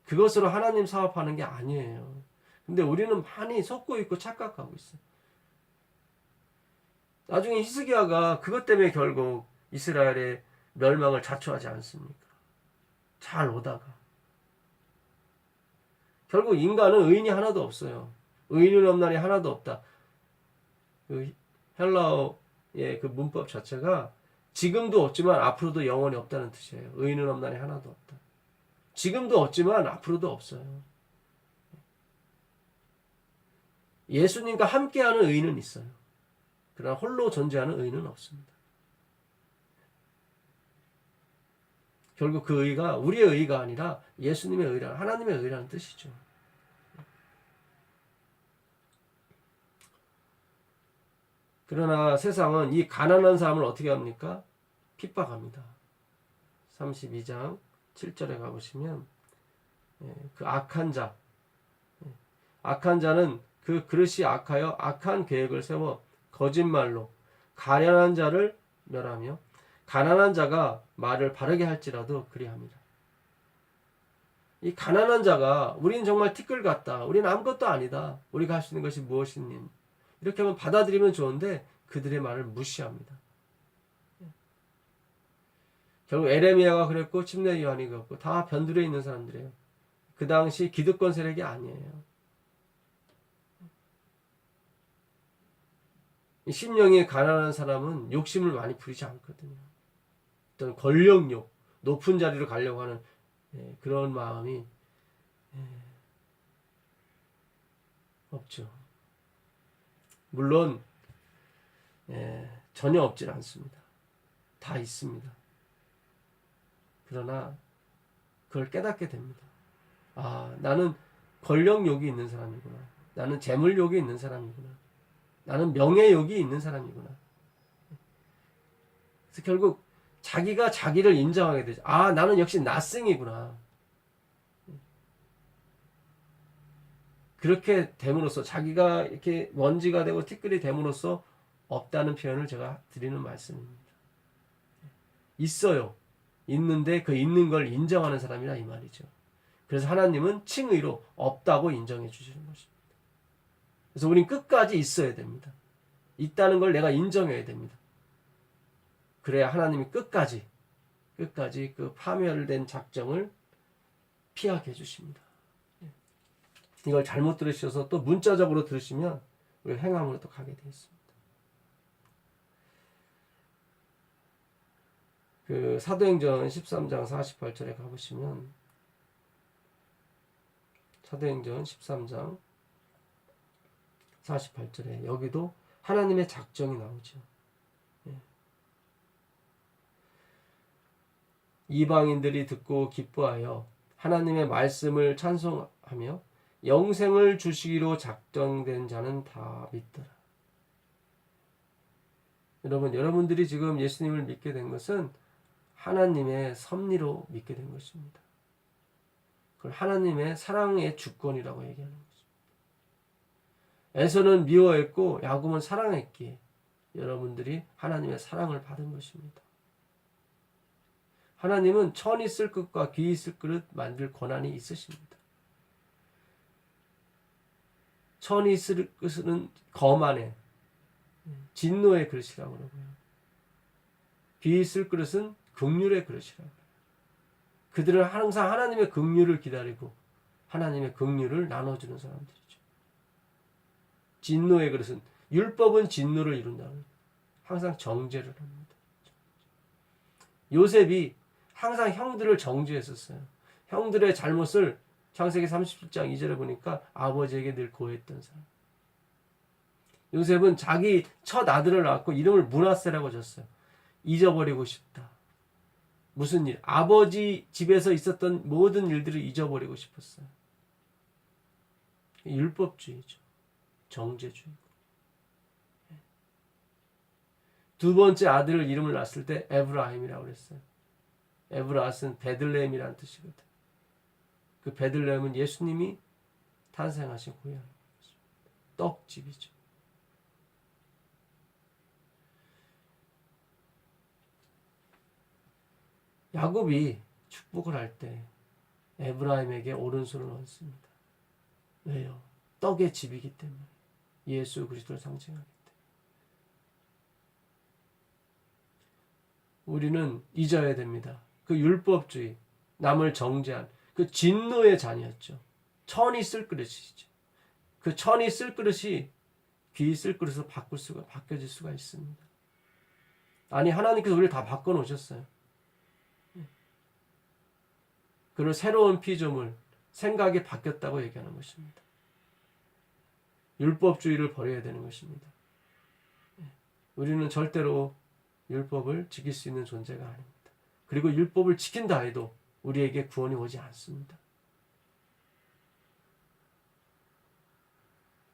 그것으로 하나님 사업하는 게 아니에요. 근데 우리는 많이 속고 있고 착각하고 있어요. 나중에 히스기야가 그것 때문에 결국 이스라엘의 멸망을 자초하지 않습니까? 잘 오다가 결국 인간은 의인이 하나도 없어요. 의인은 없나니 하나도 없다. 그 헬라어의 그 문법 자체가 지금도 없지만 앞으로도 영원히 없다는 뜻이에요. 의인은 없나니 하나도 없다. 지금도 없지만 앞으로도 없어요. 예수님과 함께하는 의인은 있어요. 그러나 홀로 존재하는 의인은 없습니다. 결국 그 의가 우리의 의가 아니라 예수님의 의라, 하나님의 의라는 뜻이죠. 그러나 세상은 이 가난한 사람을 어떻게 합니까? 핍박합니다. 32장 7절에 가보시면 그 악한 자, 악한 자는 그 그릇이 악하여 악한 계획을 세워 거짓말로 가련한 자를 멸하며 가난한 자가 말을 바르게 할지라도 그리합니다. 이 가난한 자가 우린 정말 티끌 같다. 우리는 아무것도 아니다. 우리가 할 수 있는 것이 무엇이니? 이렇게 하면 받아들이면 좋은데 그들의 말을 무시합니다. 결국 에레미야가 그랬고 침례 요한이 그랬고 다 변두리에 있는 사람들이에요. 그 당시 기득권 세력이 아니에요. 심령이 가난한 사람은 욕심을 많이 부리지 않거든요. 어떤 권력욕, 높은 자리로 가려고 하는 그런 마음이 없죠. 물론 전혀 없질 않습니다. 다 있습니다. 그러나 그걸 깨닫게 됩니다. 아, 나는 권력욕이 있는 사람이구나. 나는 재물욕이 있는 사람이구나. 나는 명예욕이 있는 사람이구나. 그래서 결국 자기가 자기를 인정하게 되죠. 아, 나는 역시 나승이구나. 그렇게 됨으로써 자기가 이렇게 먼지가 되고 티끌이 됨으로써 없다는 표현을 제가 드리는 말씀입니다. 있어요. 있는데 그 있는 걸 인정하는 사람이라 이 말이죠. 그래서 하나님은 칭의로 없다고 인정해 주시는 것입니다. 그래서 우린 끝까지 있어야 됩니다. 있다는 걸 내가 인정해야 됩니다. 그래야 하나님이 끝까지 그 파멸된 작정을 피하게 해주십니다. 이걸 잘못 들으셔서 또 문자적으로 들으시면 우리 행함으로 또 가게 되어 있습니다. 그 사도행전 13장 48절에 가보시면 사도행전 13장 48절에 여기도 하나님의 작정이 나오죠. 이방인들이 듣고 기뻐하여 하나님의 말씀을 찬송하며 영생을 주시기로 작정된 자는 다 믿더라. 여러분들이 지금 예수님을 믿게 된 것은 하나님의 섭리로 믿게 된 것입니다. 그걸 하나님의 사랑의 주권이라고 얘기하는 것입니다. 에서는 미워했고 야곱은 사랑했기에 여러분들이 하나님의 사랑을 받은 것입니다. 하나님은 천이 있을 것과 귀 있을 그릇 만들 권한이 있으십니다. 천이 있을 것은 거만의 진노의 그릇이라고 그러고요. 귀 있을 그릇은 긍휼의 그릇이라고 해요. 그들은 항상 하나님의 긍휼을 기다리고 하나님의 긍휼을 나눠주는 사람들이죠. 진노의 그릇은 율법은 진노를 이룬다고 해요. 항상 정죄를 합니다. 요셉이 항상 형들을 정죄했었어요. 형들의 잘못을 창세기 37장 2절에 보니까 아버지에게 늘 고했던 사람. 요셉은 자기 첫 아들을 낳았고 이름을 므낫세라고 줬어요. 잊어버리고 싶다. 무슨 일? 아버지 집에서 있었던 모든 일들을 잊어버리고 싶었어요. 율법주의죠. 정죄주의고. 두 번째 아들을 이름을 낳았을 때 에브라임이라고 그랬어요. 에브라스는 베들레헴이라는 뜻이거든. 그 베들레헴은 예수님이 탄생하신 고향입니다. 떡집이죠. 야곱이 축복을 할 때 에브라임에게 오른손을 얹습니다. 왜요? 떡의 집이기 때문에. 예수 그리스도를 상징하기 때문에. 우리는 잊어야 됩니다. 그 율법주의, 남을 정죄한 그 진노의 잔이었죠. 천이 쓸 그릇이죠. 그 천이 쓸 그릇이 귀 쓸 그릇으로 바뀌어질 수가 있습니다. 아니, 하나님께서 우리를 다 바꿔놓으셨어요. 그런 새로운 피조물, 생각이 바뀌었다고 얘기하는 것입니다. 율법주의를 버려야 되는 것입니다. 우리는 절대로 율법을 지킬 수 있는 존재가 아닙니다. 그리고 율법을 지킨다 해도 우리에게 구원이 오지 않습니다.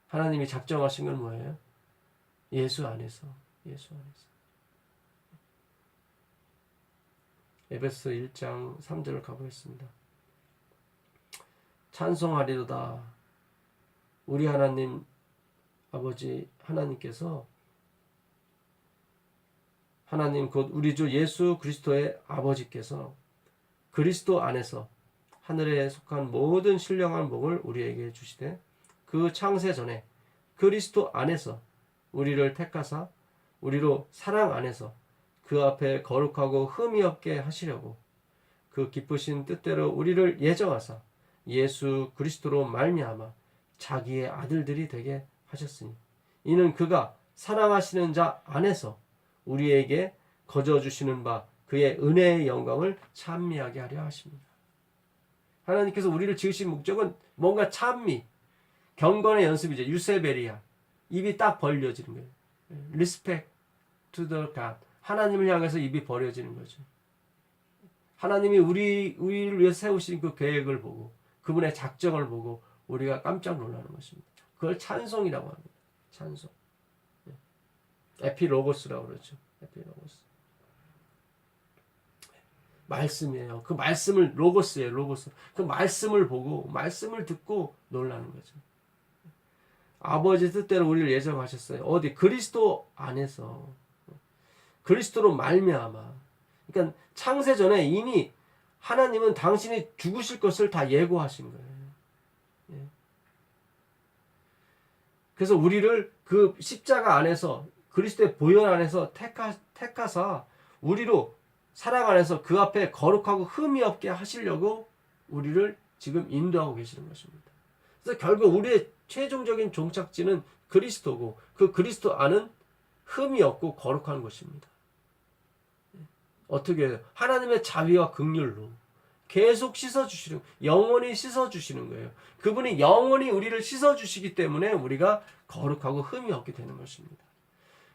하나님이 작정하신 건 뭐예요? 예수 안에서. 에베소 1장 3절을 가보겠습니다. 찬송하리로다. 우리 하나님 아버지 하나님께서 하나님 곧 우리 주 예수 그리스도의 아버지께서 그리스도 안에서 하늘에 속한 모든 신령한 복을 우리에게 주시되 그 창세 전에 그리스도 안에서 우리를 택하사 우리로 사랑 안에서 그 앞에 거룩하고 흠이 없게 하시려고 그 기쁘신 뜻대로 우리를 예정하사 예수 그리스도로 말미암아 자기의 아들들이 되게 하셨으니 이는 그가 사랑하시는 자 안에서 우리에게 거저 주시는 바 그의 은혜의 영광을 찬미하게 하려 하십니다. 하나님께서 우리를 지으신 목적은 뭔가 찬미, 경건의 연습이죠. 유세베리아. 입이 딱 벌려지는 거예요. Respect to the God. 하나님을 향해서 입이 벌려지는 거죠. 하나님이 우리를 위해 세우신 그 계획을 보고 그분의 작정을 보고 우리가 깜짝 놀라는 것입니다. 그걸 찬송이라고 합니다. 찬송. 에피로고스라고 그러죠. 에피로고스. 말씀이에요. 그 말씀을 로고스예요. 로고스. 그 말씀을 보고 말씀을 듣고 놀라는 거죠. 아버지 뜻대로 우리를 예정하셨어요. 어디? 그리스도 안에서. 그리스도로 말미암아. 그러니까 창세 전에 이미 하나님은 당신이 죽으실 것을 다 예고하신 거예요. 예. 그래서 우리를 그 십자가 안에서 그리스도의 보혈 안에서 택하사 우리로 사랑 안에서 그 앞에 거룩하고 흠이 없게 하시려고 우리를 지금 인도하고 계시는 것입니다. 그래서 결국 우리의 최종적인 종착지는 그리스도고 그 그리스도 안은 흠이 없고 거룩한 것입니다. 어떻게 해요? 하나님의 자비와 긍휼로 계속 씻어주시는, 영원히 씻어주시는 거예요. 그분이 영원히 우리를 씻어주시기 때문에 우리가 거룩하고 흠이 없게 되는 것입니다.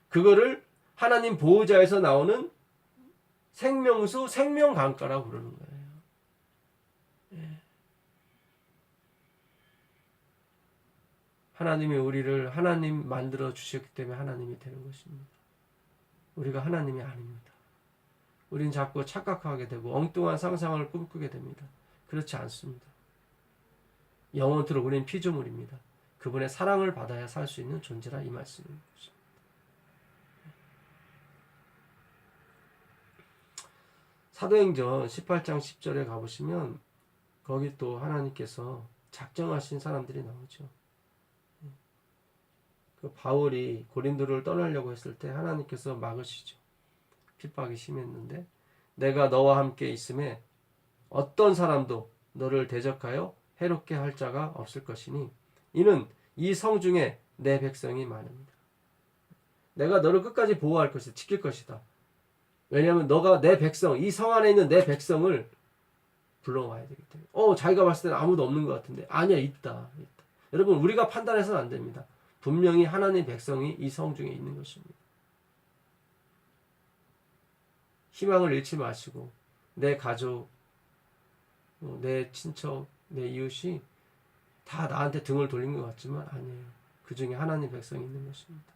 그거를 하나님 보호자에서 나오는 생명수, 생명강가라고 부르는 거예요. 예. 하나님이 우리를 하나님 만들어 주셨기 때문에 하나님이 되는 것입니다. 우리가 하나님이 아닙니다. 우린 자꾸 착각하게 되고 엉뚱한 상상을 꿈꾸게 됩니다. 그렇지 않습니다. 영원토록 우린 피조물입니다. 그분의 사랑을 받아야 살 수 있는 존재라 이 말씀입니다. 사도행전 18장 10절에 가보시면 거기 또 하나님께서 작정하신 사람들이 나오죠. 그 바울이 고린도를 떠나려고 했을 때 하나님께서 막으시죠. 핍박이 심했는데 내가 너와 함께 있음에 어떤 사람도 너를 대적하여 해롭게 할 자가 없을 것이니 이는 이 성 중에 내 백성이 많습니다. 내가 너를 끝까지 보호할 것이다. 지킬 것이다. 왜냐하면 너가 내 백성, 이 성 안에 있는 내 백성을 불러와야 되기 때문에. 자기가 봤을 때는 아무도 없는 것 같은데 아니야, 있다. 여러분, 우리가 판단해서는 안 됩니다. 분명히 하나님의 백성이 이 성 중에 있는 것입니다. 희망을 잃지 마시고 내 가족, 내 친척, 내 이웃이 다 나한테 등을 돌린 것 같지만 아니에요. 그 중에 하나님 백성이 있는 것입니다.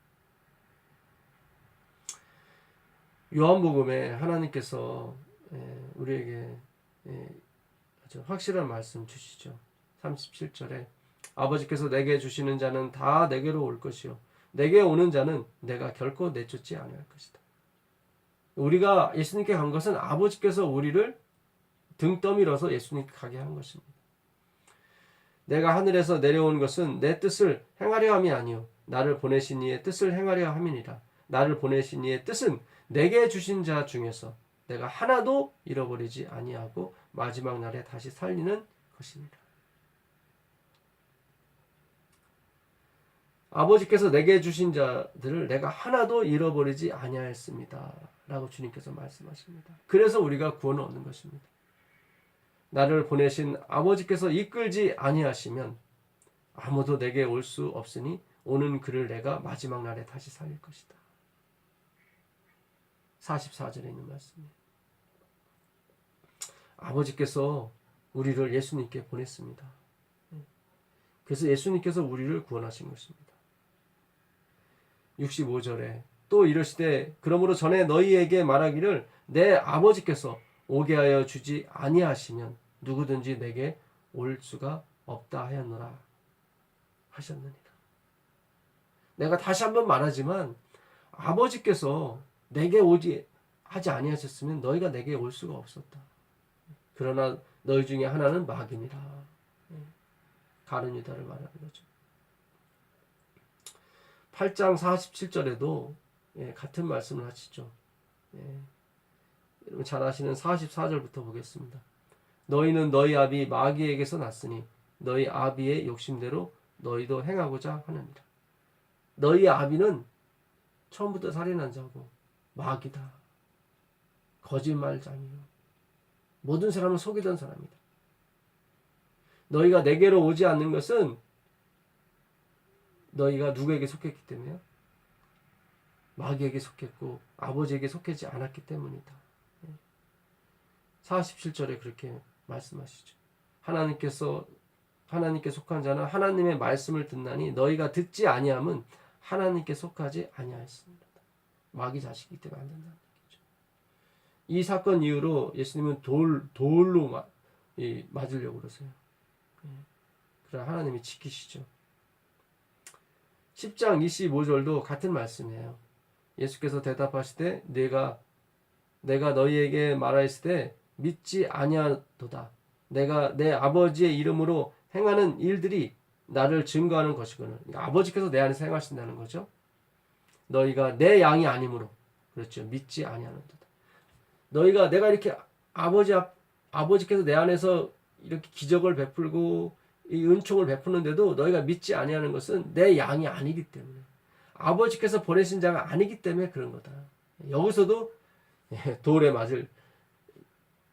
요한복음에 하나님께서 우리에게 아주 확실한 말씀 주시죠. 37절에 아버지께서 내게 주시는 자는 다 내게로 올 것이요 내게 오는 자는 내가 결코 내쫓지 아니할 것이다. 우리가 예수님께 간 것은 아버지께서 우리를 등 떠밀어서 예수님께 가게 한 것입니다. 내가 하늘에서 내려온 것은 내 뜻을 행하려 함이 아니요 나를 보내신 이의 뜻을 행하려 함이니라. 나를 보내신 이의 뜻은 내게 주신 자 중에서 내가 하나도 잃어버리지 아니하고 마지막 날에 다시 살리는 것이니라. 아버지께서 내게 주신 자들을 내가 하나도 잃어버리지 아니하였습니다. 라고 주님께서 말씀하십니다. 그래서 우리가 구원을 얻는 것입니다. 나를 보내신 아버지께서 이끌지 아니하시면 아무도 내게 올 수 없으니 오는 그를 내가 마지막 날에 다시 살릴 것이다. 44절에 있는 말씀이에요. 아버지께서 우리를 예수님께 보냈습니다. 그래서 예수님께서 우리를 구원하신 것입니다. 65절에 또 이르시되 그러므로 전에 너희에게 말하기를 내 아버지께서 오게 하여 주지 아니하시면 누구든지 내게 올 수가 없다 하였노라 하셨느니라. 내가 다시 한번 말하지만 아버지께서 내게 오지 하지 아니하셨으면 너희가 내게 올 수가 없었다. 그러나 너희 중에 하나는 마귀니라. 가룟 유다를 말하는 거죠. 8장 47절에도 같은 말씀을 하시죠. 여러분 잘 아시는 44절부터 보겠습니다. 너희는 너희 아비 마귀에게서 났으니 너희 아비의 욕심대로 너희도 행하고자 하느니라. 너희 아비는 처음부터 살인한 자고 마귀다. 거짓말장이요. 모든 사람을 속이던 사람이다. 너희가 내게로 오지 않는 것은 너희가 누구에게 속했기 때문에요? 마귀에게 속했고 아버지에게 속하지 않았기 때문이다. 47절에 그렇게 말씀하시죠. 하나님께 속한 자는 하나님의 말씀을 듣나니 너희가 듣지 아니함은 하나님께 속하지 아니하였습니다. 마귀 자식이기 때문에 안 된다는 얘기죠. 이 사건 이후로 예수님은 돌로 맞으려고 그러세요. 그러나 하나님이 지키시죠. 10장 25절도 같은 말씀이에요. 예수께서 대답하시되 내가 너희에게 말하였으되 믿지 아니하도다. 내가 내 아버지의 이름으로 행하는 일들이 나를 증거하는 것이거늘. 그러니까 아버지께서 내 안에서 행하신다는 거죠. 너희가 내 양이 아니므로, 그렇죠, 믿지 아니하는도다. 너희가 내가 이렇게 아버지께서 내 안에서 이렇게 기적을 베풀고 이 은총을 베푸는데도 너희가 믿지 아니하는 것은 내 양이 아니기 때문에, 아버지께서 보내신 자가 아니기 때문에 그런 거다. 여기서도 돌에 맞을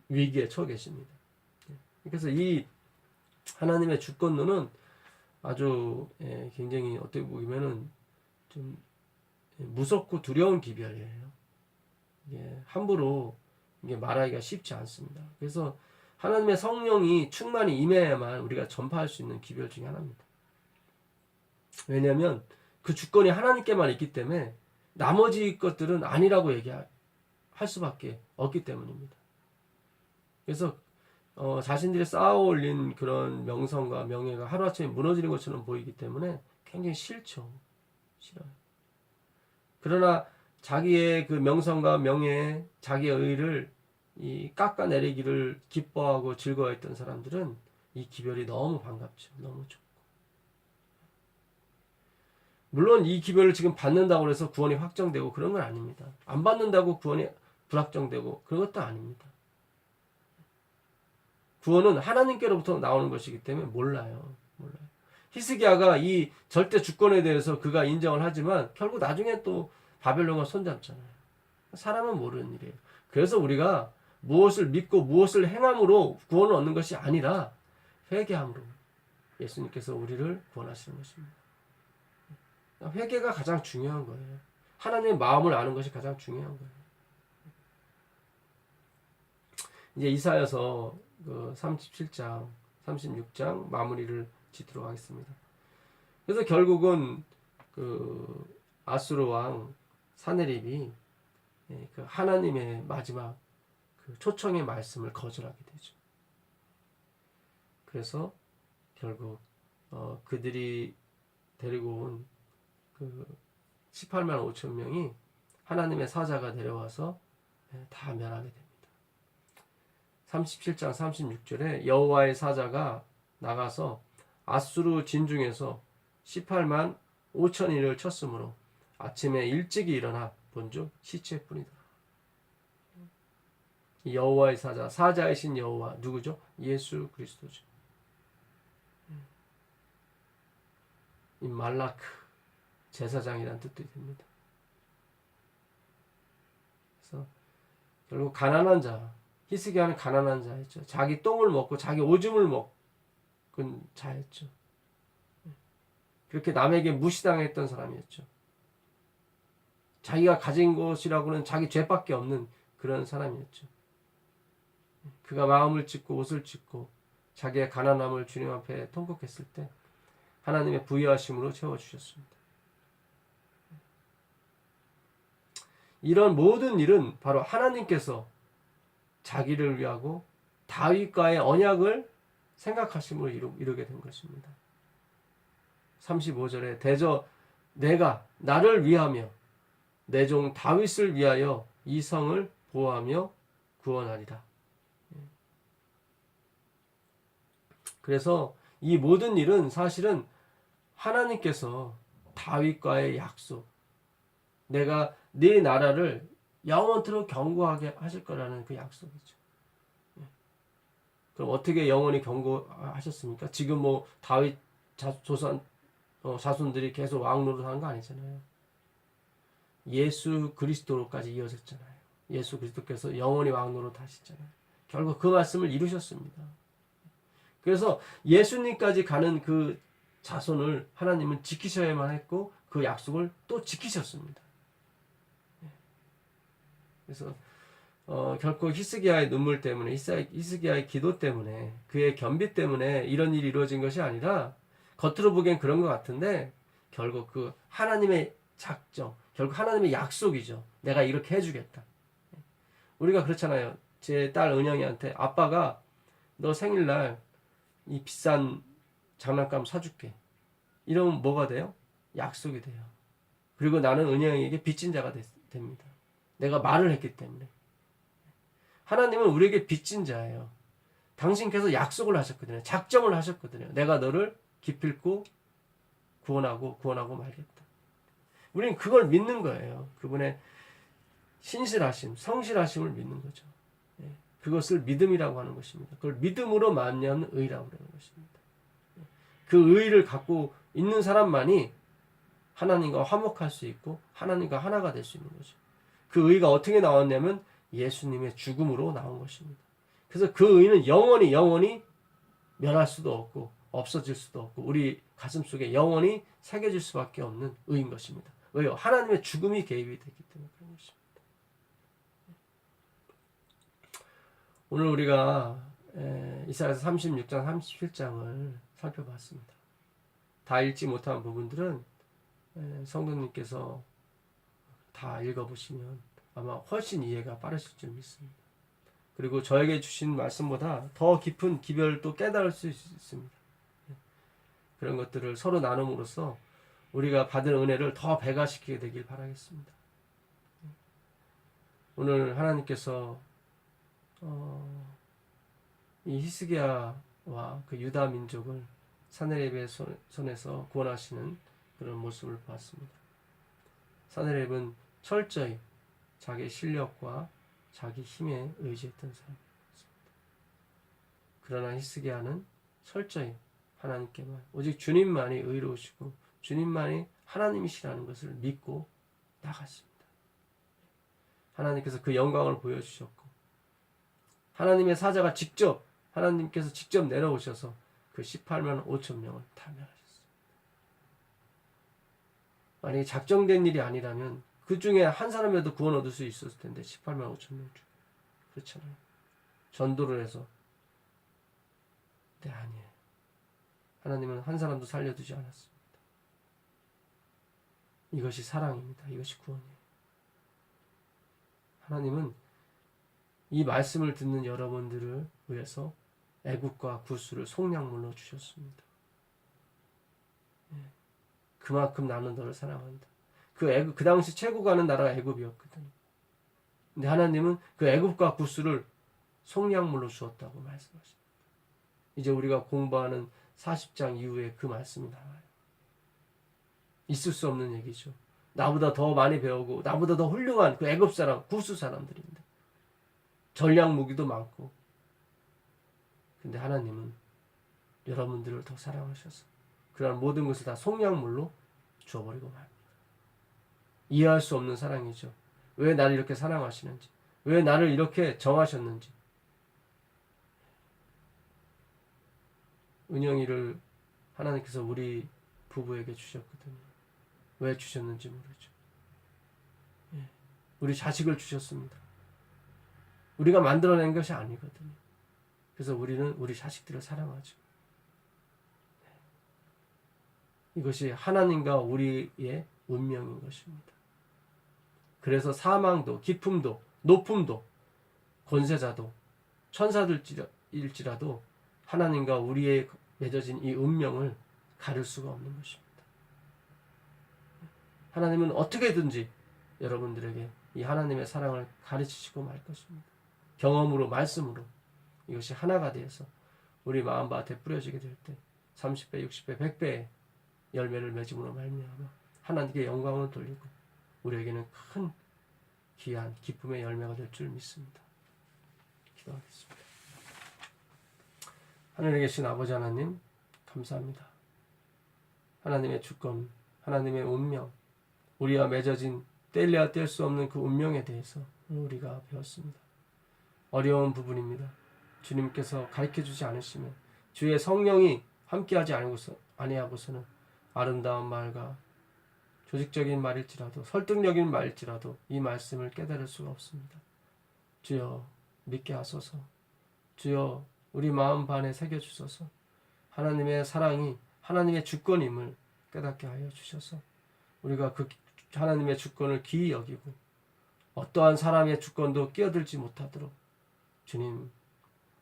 위기에 처해 계십니다. 그래서 이 하나님의 주권론은 아주 굉장히 어떻게 보면은 좀 무섭고 두려운 기별이에요. 함부로 이게 말하기가 쉽지 않습니다. 그래서 하나님의 성령이 충만히 임해야만 우리가 전파할 수 있는 기별 중에 하나입니다. 왜냐하면 그 주권이 하나님께만 있기 때문에 나머지 것들은 아니라고 얘기할 수밖에 없기 때문입니다. 그래서 자신들이 쌓아올린 그런 명성과 명예가 하루아침에 무너지는 것처럼 보이기 때문에 굉장히 싫어요. 그러나 자기의 그 명성과 명예, 자기의 의를 깎아내리기를 기뻐하고 즐거워했던 사람들은 이 기별이 너무 반갑죠. 너무 좋고. 물론 이 기별을 지금 받는다고 해서 구원이 확정되고 그런 건 아닙니다. 안 받는다고 구원이 불확정되고 그런 것도 아닙니다. 구원은 하나님께로부터 나오는 것이기 때문에 몰라요. 히스기야가 이 절대 주권에 대해서 그가 인정을 하지만 결국 나중에 또 바벨론과 손잡잖아요. 사람은 모르는 일이에요. 그래서 우리가 무엇을 믿고 무엇을 행함으로 구원을 얻는 것이 아니라 회개함으로 예수님께서 우리를 구원하시는 것입니다. 회개가 가장 중요한 거예요. 하나님의 마음을 아는 것이 가장 중요한 거예요. 이제 이사야서 37장, 36장 마무리를 짓도록 하겠습니다. 그래서 결국은 아수르 왕 사네립이 그 하나님의 마지막 그 초청의 말씀을 거절하게 되죠. 그래서 결국 그들이 데리고 온 그 18만 5천 명이 하나님의 사자가 내려와서 다 멸하게 됩니다. 37장 36절에 여호와의 사자가 나가서 아수르 진중에서 18만 5천인을 쳤으므로 아침에 일찍이 일어나 본즉 시체뿐이다. 여호와의 사자이신 여호와 누구죠? 예수 그리스도죠. 이 말라크 제사장이란 뜻도 됩니다. 그래서 결국 가난한 자, 히스기야는 가난한 자였죠. 자기 똥을 먹고 자기 오줌을 먹은 자였죠. 그렇게 남에게 무시당했던 사람이었죠. 자기가 가진 것이라고는 자기 죄밖에 없는 그런 사람이었죠. 그가 마음을 찢고 옷을 찢고 자기의 가난함을 주님 앞에 통곡했을 때 하나님의 부여하심으로 채워주셨습니다. 이런 모든 일은 바로 하나님께서 자기를 위하고 다윗과의 언약을 생각하심으로 이루게 된 것입니다. 35절에 대저 내가 나를 위하며 내 종 다윗을 위하여 이 성을 보호하며 구원하리라. 그래서 이 모든 일은 사실은 하나님께서 다윗과의 약속, 내가 네 나라를 영원토록 견고하게 하실 거라는 그 약속이죠. 그럼 어떻게 영원히 견고하셨습니까? 지금 뭐 다윗 자손들이 계속 왕노릇 하는 거 아니잖아요. 예수 그리스도로까지 이어졌잖아요. 예수 그리스도께서 영원히 왕노릇 하시잖아요. 결국 그 말씀을 이루셨습니다. 그래서 예수님까지 가는 그 자손을 하나님은 지키셔야만 했고 그 약속을 또 지키셨습니다. 그래서 결코 히스기야의 눈물 때문에, 히스기야의 기도 때문에, 그의 겸비 때문에 이런 일이 이루어진 것이 아니라 겉으로 보기엔 그런 것 같은데 결국 그 하나님의 작정, 결국 하나님의 약속이죠. 내가 이렇게 해주겠다. 우리가 그렇잖아요. 제 딸 은영이한테 아빠가 너 생일날 이 비싼 장난감 사줄게. 이러면 뭐가 돼요? 약속이 돼요. 그리고 나는 은영에게 빚진 자가 됩니다. 내가 말을 했기 때문에. 하나님은 우리에게 빚진 자예요. 당신께서 약속을 하셨거든요. 작정을 하셨거든요. 내가 너를 기필코 구원하고 말겠다. 우리는 그걸 믿는 거예요. 그분의 신실하심, 성실하심을 믿는 거죠. 그것을 믿음이라고 하는 것입니다. 그걸 믿음으로 말미암는 의라고 하는 것입니다. 그 의를 갖고 있는 사람만이 하나님과 화목할 수 있고 하나님과 하나가 될 수 있는 거죠. 그 의가 어떻게 나왔냐면 예수님의 죽음으로 나온 것입니다. 그래서 그 의는 영원히 멸할 수도 없고 없어질 수도 없고 우리 가슴 속에 영원히 새겨질 수밖에 없는 의인 것입니다. 왜요? 하나님의 죽음이 개입이 됐기 때문에 그런 것입니다. 오늘 우리가 이사야서 36장 37장을 살펴봤습니다. 다 읽지 못한 부분들은 성도님께서 다 읽어보시면 아마 훨씬 이해가 빠르실 줄 믿습니다. 그리고 저에게 주신 말씀보다 더 깊은 기별도 깨달을 수 있습니다. 그런 것들을 서로 나눔으로써 우리가 받은 은혜를 더 배가시키게 되길 바라겠습니다. 오늘 하나님께서 이 히스기야와 그 유다 민족을 사네립의 손에서 구원하시는 그런 모습을 보았습니다. 사네립은 철저히 자기 실력과 자기 힘에 의지했던 사람이었습니다. 그러나 히스기야는 철저히 하나님께만 오직 주님만이 의로우시고 주님만이 하나님이시라는 것을 믿고 나갔습니다. 하나님께서 그 영광을 보여주셨고 하나님의 사자가 하나님께서 직접 내려오셔서 그 18만 5천 명을 다 멸하셨습니다. 만약에 작정된 일이 아니라면 그 중에 한 사람이라도 구원 얻을 수 있었을 텐데 18만 5천 명 중에 그렇잖아요. 전도를 해서 네, 아니에요. 하나님은 한 사람도 살려두지 않았습니다. 이것이 사랑입니다. 이것이 구원이에요. 하나님은 이 말씀을 듣는 여러분들을 위해서 애국과 구수를 속량물로 주셨습니다. 그만큼 나는 너를 사랑한다. 그 당시 최고 가는 나라가 애굽이었거든요. 근데 하나님은 그 애굽과 구수를 속량물로 주었다고 말씀하십니다. 이제 우리가 공부하는 40장 이후에 그 말씀이 나와요. 있을 수 없는 얘기죠. 나보다 더 많이 배우고 나보다 더 훌륭한 그 애굽 사람, 구수 사람들인데 전략 무기도 많고 근데 하나님은 여러분들을 더 사랑하셔서 그러한 모든 것을 다 속량물로 주어버리고 말합니다. 이해할 수 없는 사랑이죠. 왜 나를 이렇게 사랑하시는지, 왜 나를 이렇게 정하셨는지. 은영이를 하나님께서 우리 부부에게 주셨거든요. 왜 주셨는지 모르죠. 우리 자식을 주셨습니다. 우리가 만들어낸 것이 아니거든요. 그래서 우리는 우리 자식들을 사랑하죠. 이것이 하나님과 우리의 운명인 것입니다. 그래서 사망도, 기품도, 높음도, 권세자도, 천사들일지라도 하나님과 우리의 맺어진 이 운명을 가릴 수가 없는 것입니다. 하나님은 어떻게든지 여러분들에게 이 하나님의 사랑을 가르치시고 말 것입니다. 경험으로, 말씀으로 이것이 하나가 되어서 우리 마음밭에 뿌려지게 될 때 30배, 60배, 100배의 열매를 맺음으로 말미암아 하나님께 영광을 돌리고 우리에게는 큰 귀한 기쁨의 열매가 될 줄 믿습니다. 기도하겠습니다. 하늘에 계신 아버지 하나님 감사합니다. 하나님의 주권, 하나님의 운명, 우리와 맺어진 뗄래야 뗄 수 없는 그 운명에 대해서 우리가 배웠습니다. 어려운 부분입니다. 주님께서 가르쳐주지 않으시면 주의 성령이 함께하지 아니하고서는 아름다운 말과 조직적인 말일지라도 설득력인 말일지라도 이 말씀을 깨달을 수가 없습니다. 주여 믿게 하소서. 주여 우리 마음 반에 새겨주소서. 하나님의 사랑이 하나님의 주권임을 깨닫게 하여 주셔서 우리가 그 하나님의 주권을 귀히 여기고 어떠한 사람의 주권도 끼어들지 못하도록 주님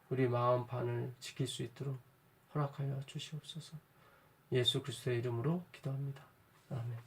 우리 마음 반을 지킬 수 있도록 허락하여 주시옵소서. 예수 그리스도의 이름으로 기도합니다. 아멘.